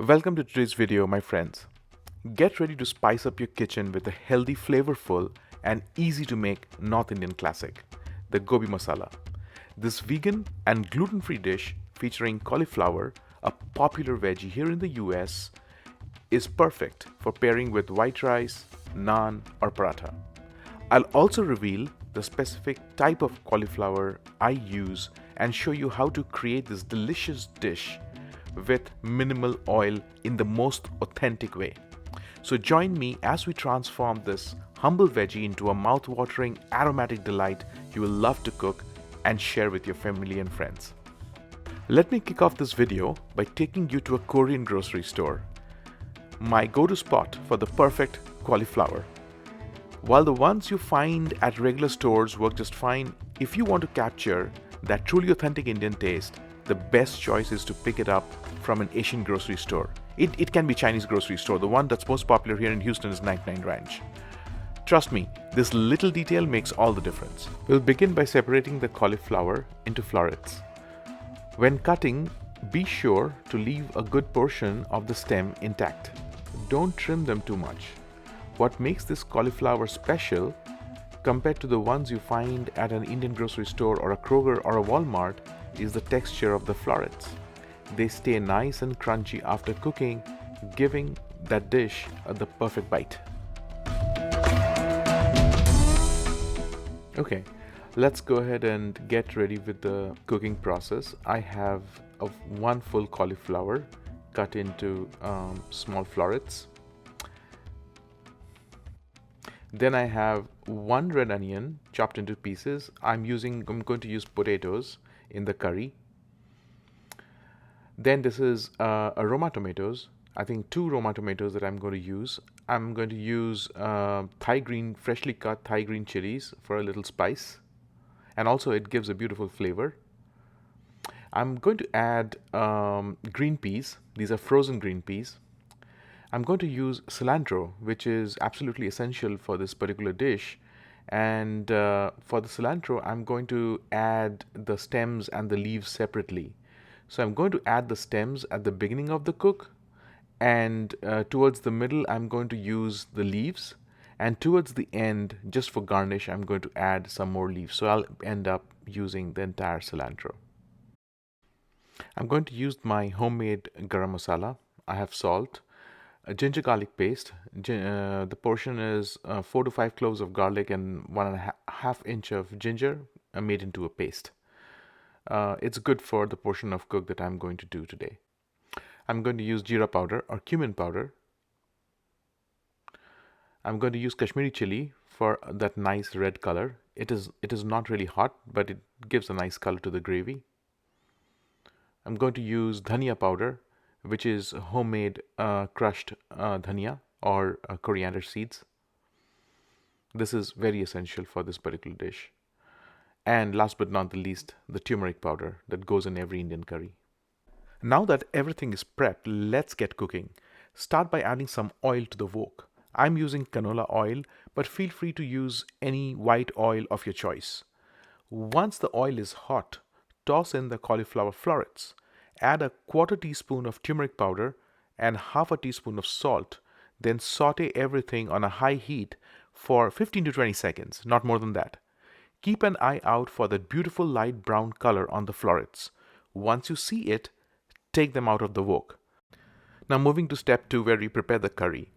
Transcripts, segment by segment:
Welcome to today's video, my friends. Get ready to spice up your kitchen with a healthy, flavorful, and easy to make North Indian classic, the Gobi Masala. This vegan and gluten-free dish featuring cauliflower, a popular veggie here in the US, is perfect for pairing with white rice, naan, or paratha. I'll also reveal the specific type of cauliflower I use and show you how to create this delicious dish with minimal oil in the most authentic way. So join me as we transform this humble veggie into a mouth-watering aromatic delight you will love to cook and share with your family and friends. Let me kick off this video by taking you to a Korean grocery store, my go-to spot for the perfect cauliflower. While the ones you find at regular stores work just fine, if you want to capture that truly authentic Indian taste, the best choice is to pick it up from an Asian grocery store. It can be Chinese grocery store. The one that's most popular here in Houston is 99 Ranch. Trust me, this little detail makes all the difference. We'll begin by separating the cauliflower into florets. When cutting, be sure to leave a good portion of the stem intact. Don't trim them too much. What makes this cauliflower special compared to the ones you find at an Indian grocery store or a Kroger or a Walmart is the texture of the florets. They stay nice and crunchy after cooking, giving that dish the perfect bite. Okay, let's go ahead and get ready with the cooking process. I have one full cauliflower cut into small florets. Then I have one red onion chopped into pieces. I'm going to use potatoes in the curry. Then this is aroma tomatoes. I think 2 Roma tomatoes that I'm going to use. I'm going to use freshly cut Thai green chilies for a little spice. And also it gives a beautiful flavor. I'm going to add green peas. These are frozen green peas. I'm going to use cilantro, which is absolutely essential for this particular dish. And for the cilantro, I'm going to add the stems and the leaves separately. So I'm going to add the stems at the beginning of the cook, and towards the middle, I'm going to use the leaves. And towards the end, just for garnish, I'm going to add some more leaves. So I'll end up using the entire cilantro. I'm going to use my homemade garam masala. I have salt, a ginger garlic paste. The portion is 4 to 5 cloves of garlic and 1.5 inch of ginger made into a paste. It's good for the portion of cook that I'm going to do today. I'm going to use jeera powder or cumin powder. I'm going to use Kashmiri chili for that nice red color. It is not really hot, but it gives a nice color to the gravy. I'm going to use dhania powder, which is homemade crushed dhania or coriander seeds. This is very essential for this particular dish. And last but not the least, the turmeric powder that goes in every Indian curry. Now that everything is prepped, let's get cooking. Start by adding some oil to the wok. I'm using canola oil, but feel free to use any white oil of your choice. Once the oil is hot, toss in the cauliflower florets. Add a quarter teaspoon of turmeric powder and half a teaspoon of salt. Then saute everything on a high heat for 15 to 20 seconds, not more than that. Keep an eye out for that beautiful light brown color on the florets. Once you see it, take them out of the wok. Now moving to step 2 where we prepare the curry.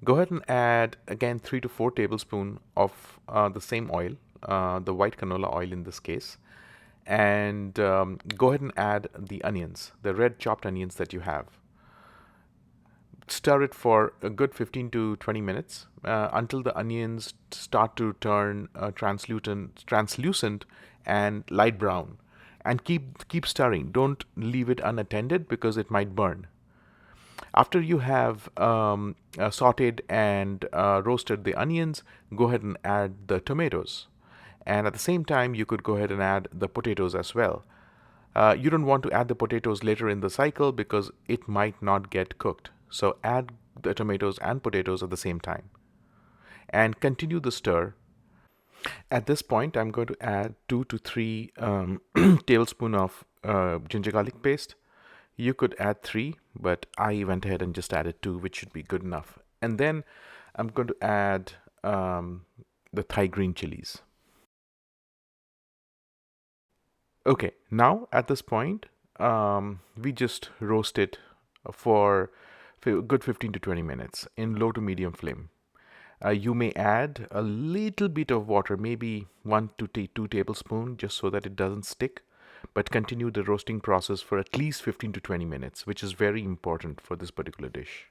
Go ahead and add again 3 to 4 tablespoons of the same oil, the white canola oil in this case. And go ahead and add the onions, the red chopped onions that you have. Stir it for a good 15 to 20 minutes until the onions start to turn translucent and light brown. And keep stirring. Don't leave it unattended because it might burn. After you have sauteed and roasted the onions, go ahead and add the tomatoes. And at the same time, you could go ahead and add the potatoes as well. You don't want to add the potatoes later in the cycle because it might not get cooked. So add the tomatoes and potatoes at the same time. And continue the stir. At this point, I'm going to add 2 to 3 tablespoons of ginger garlic paste. You could add three, but I went ahead and just added two, which should be good enough. And then I'm going to add the Thai green chilies. Okay, now at this point, we just roast it for a good 15 to 20 minutes in low to medium flame. You may add a little bit of water, maybe 2 tablespoons, just so that it doesn't stick. But continue the roasting process for at least 15 to 20 minutes, which is very important for this particular dish.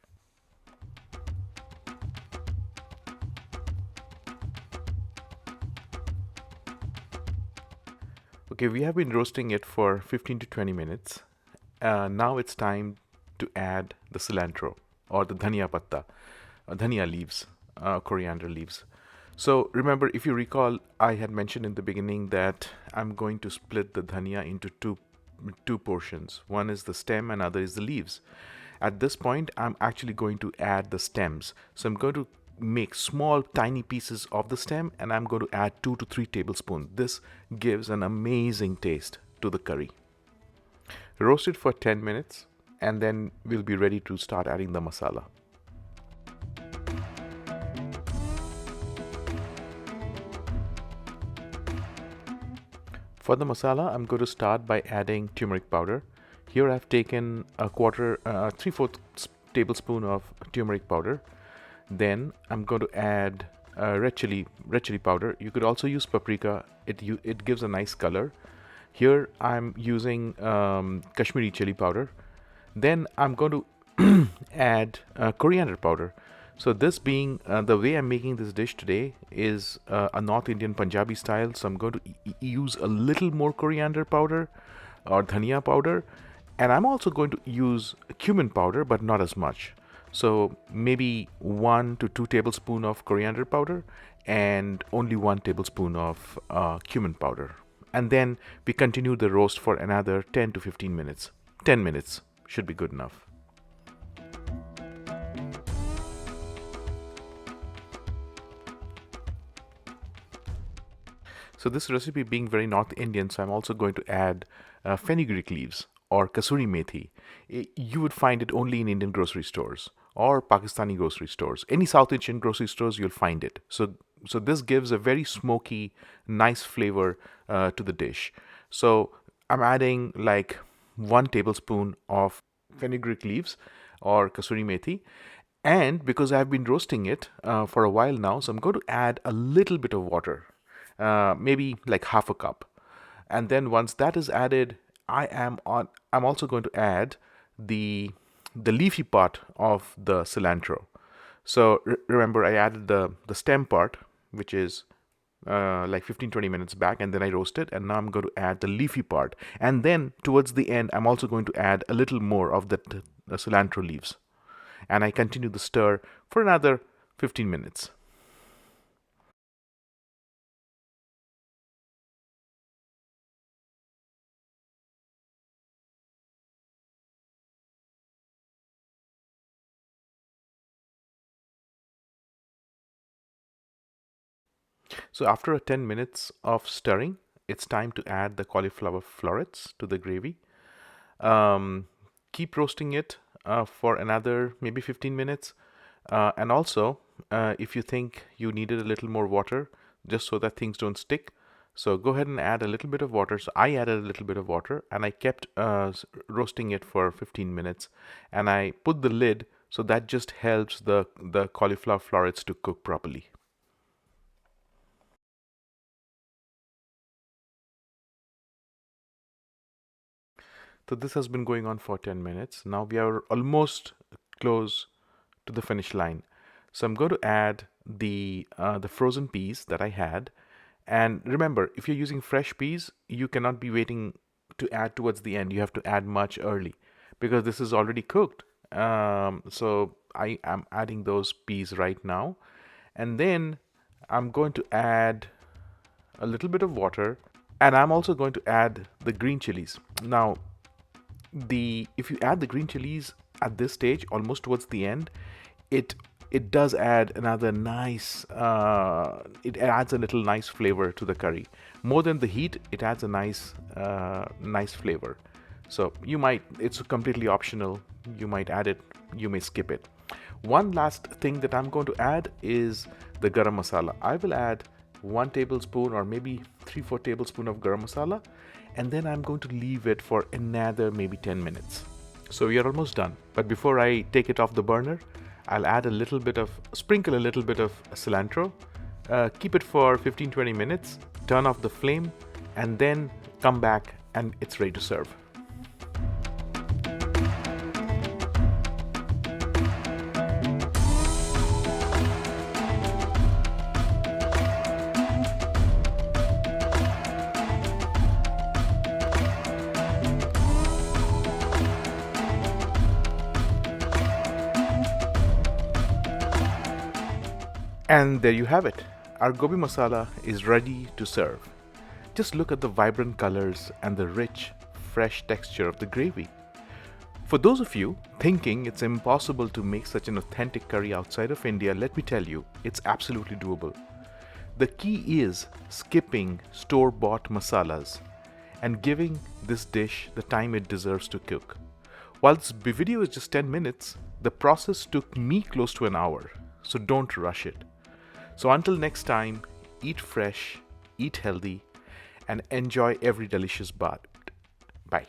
Okay, we have been roasting it for 15 to 20 minutes. Now it's time to add the cilantro or the dhania patta, dhania leaves, coriander leaves. So remember, if you recall, I had mentioned in the beginning that I'm going to split the dhania into two portions. One is the stem and other is the leaves. At this point, I'm actually going to add the stems. So I'm going to make small tiny pieces of the stem and I'm going to add 2 to 3 tablespoons. This gives an amazing taste to the curry. Roast it for 10 minutes and then we'll be ready to start adding the masala. For the masala, I'm going to start by adding turmeric powder. Here I've taken a 3/4 tablespoon of turmeric powder. Then I'm going to add red chili powder. You could also use paprika. It gives a nice color. Here I'm using Kashmiri chili powder. Then I'm going to add coriander powder. So this being the way I'm making this dish today is a North Indian Punjabi style. So I'm going to use a little more coriander powder or dhania powder. And I'm also going to use cumin powder, but not as much. So maybe 1 to 2 tablespoons of coriander powder and only 1 tablespoon of cumin powder. And then we continue the roast for another 10 to 15 minutes. 10 minutes should be good enough. So this recipe being very North Indian, so I'm also going to add fenugreek leaves or kasuri methi. You would find it only in Indian grocery stores or Pakistani grocery stores. Any South Asian grocery stores, you'll find it. So this gives a very smoky, nice flavor to the dish. So I'm adding like 1 tablespoon of fenugreek leaves or kasuri methi. And because I've been roasting it for a while now, so I'm going to add a little bit of water, maybe like half a cup. And then once that is added, I'm also going to add the leafy part of the cilantro. So remember, I added the stem part, which is like 15-20 minutes back, and then I roast it, and now I'm going to add the leafy part. And then towards the end, I'm also going to add a little more of the cilantro leaves. And I continue the stir for another 15 minutes. So after 10 minutes of stirring, it's time to add the cauliflower florets to the gravy. Um, Keep roasting it for another maybe 15 minutes. And also, if you think you needed a little more water, just so that things don't stick, so go ahead and add a little bit of water. So I added a little bit of water and I kept roasting it for 15 minutes. And I put the lid so that just helps the cauliflower florets to cook properly. So this has been going on for 10 minutes. Now we are almost close to the finish line. So I'm going to add the frozen peas that I had. And remember, if you're using fresh peas, you cannot be waiting to add towards the end. You have to add much early because this is already cooked. So I am adding those peas right now. And then I'm going to add a little bit of water. And I'm also going to add the green chilies. Now, if you add the green chilies at this stage, almost towards the end, it does add another nice it adds a little nice flavor to the curry. More than the heat, it adds a nice flavor. So it's completely optional. You might add it, you may skip it. One last thing that I'm going to add is the garam masala. I will add 1 tablespoon or maybe 3-4 tablespoon of garam masala, and then I'm going to leave it for another maybe 10 minutes. So we are almost done. But before I take it off the burner, I'll add sprinkle a little bit of cilantro, keep it for 15-20 minutes, turn off the flame, and then come back and it's ready to serve. And there you have it. Our gobi masala is ready to serve. Just look at the vibrant colors and the rich, fresh texture of the gravy. For those of you thinking it's impossible to make such an authentic curry outside of India, let me tell you, it's absolutely doable. The key is skipping store-bought masalas and giving this dish the time it deserves to cook. While this video is just 10 minutes, the process took me close to an hour, so don't rush it. So until next time, eat fresh, eat healthy, and enjoy every delicious bite. Bye.